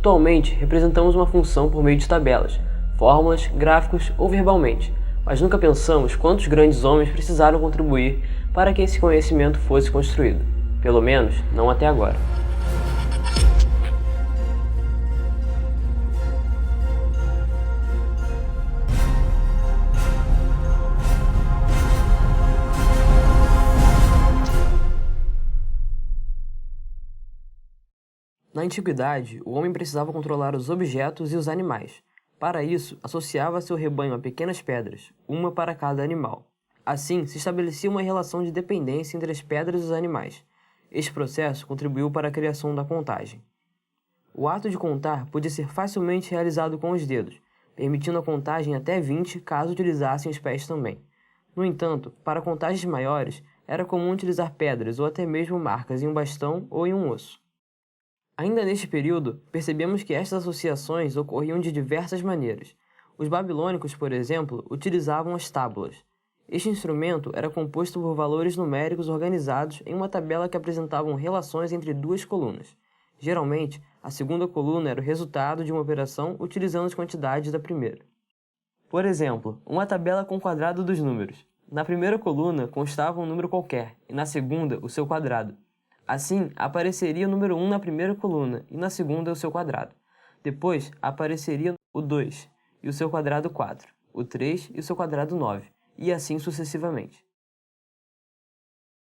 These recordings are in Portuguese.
Atualmente, representamos uma função por meio de tabelas, fórmulas, gráficos ou verbalmente, mas nunca pensamos quantos grandes homens precisaram contribuir para que esse conhecimento fosse construído. Pelo menos, não até agora. Na antiguidade, o homem precisava controlar os objetos e os animais. Para isso, associava seu rebanho a pequenas pedras, uma para cada animal. Assim, se estabelecia uma relação de dependência entre as pedras e os animais. Este processo contribuiu para a criação da contagem. O ato de contar podia ser facilmente realizado com os dedos, permitindo a contagem até 20 caso utilizassem os pés também. No entanto, para contagens maiores, era comum utilizar pedras ou até mesmo marcas em um bastão ou em um osso. Ainda neste período, percebemos que estas associações ocorriam de diversas maneiras. Os babilônicos, por exemplo, utilizavam as tábuas. Este instrumento era composto por valores numéricos organizados em uma tabela que apresentavam relações entre duas colunas. Geralmente, a segunda coluna era o resultado de uma operação utilizando as quantidades da primeira. Por exemplo, uma tabela com o quadrado dos números. Na primeira coluna constava um número qualquer e na segunda o seu quadrado. Assim, apareceria o número 1 na primeira coluna e na segunda o seu quadrado. Depois, apareceria o 2 e o seu quadrado 4, o 3 e o seu quadrado 9, e assim sucessivamente.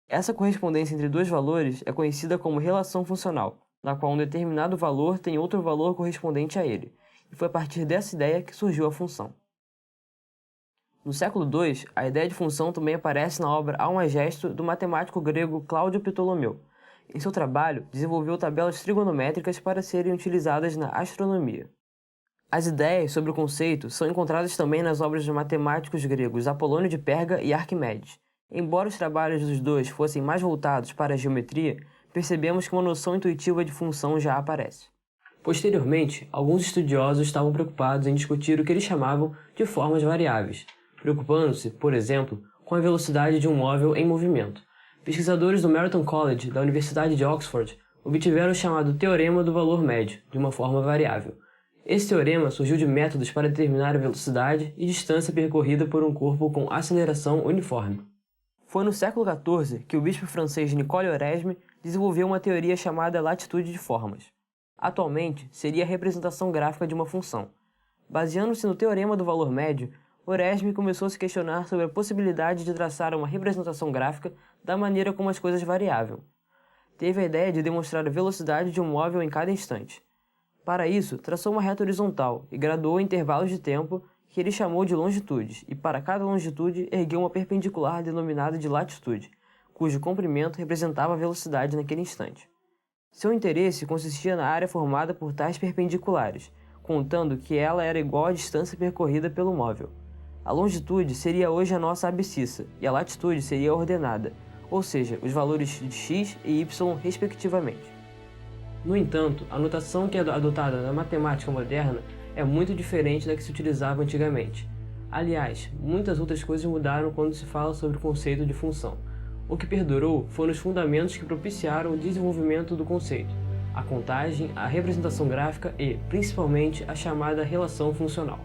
Essa correspondência entre dois valores é conhecida como relação funcional, na qual um determinado valor tem outro valor correspondente a ele, e foi a partir dessa ideia que surgiu a função. No século II, a ideia de função também aparece na obra Almagesto do matemático grego Cláudio Ptolomeu. Em seu trabalho, desenvolveu tabelas trigonométricas para serem utilizadas na astronomia. As ideias sobre o conceito são encontradas também nas obras de matemáticos gregos Apolônio de Perga e Arquimedes. Embora os trabalhos dos dois fossem mais voltados para a geometria, percebemos que uma noção intuitiva de função já aparece. Posteriormente, alguns estudiosos estavam preocupados em discutir o que eles chamavam de formas variáveis, preocupando-se, por exemplo, com a velocidade de um móvel em movimento. Pesquisadores do Merton College, da Universidade de Oxford, obtiveram o chamado Teorema do Valor Médio, de uma forma variável. Esse teorema surgiu de métodos para determinar a velocidade e distância percorrida por um corpo com aceleração uniforme. Foi no século XIV que o bispo francês Nicole Oresme desenvolveu uma teoria chamada latitude de formas. Atualmente, seria a representação gráfica de uma função. Baseando-se no Teorema do Valor Médio, Oresme começou a se questionar sobre a possibilidade de traçar uma representação gráfica da maneira como as coisas variavam. Teve a ideia de demonstrar a velocidade de um móvel em cada instante. Para isso, traçou uma reta horizontal e graduou intervalos de tempo que ele chamou de longitudes, e para cada longitude ergueu uma perpendicular denominada de latitude, cujo comprimento representava a velocidade naquele instante. Seu interesse consistia na área formada por tais perpendiculares, contando que ela era igual à distância percorrida pelo móvel. A longitude seria hoje a nossa abscissa e a latitude seria a ordenada, ou seja, os valores de x e y respectivamente. No entanto, a notação que é adotada na matemática moderna é muito diferente da que se utilizava antigamente. Aliás, muitas outras coisas mudaram quando se fala sobre o conceito de função. O que perdurou foram os fundamentos que propiciaram o desenvolvimento do conceito, a contagem, a representação gráfica e, principalmente, a chamada relação funcional.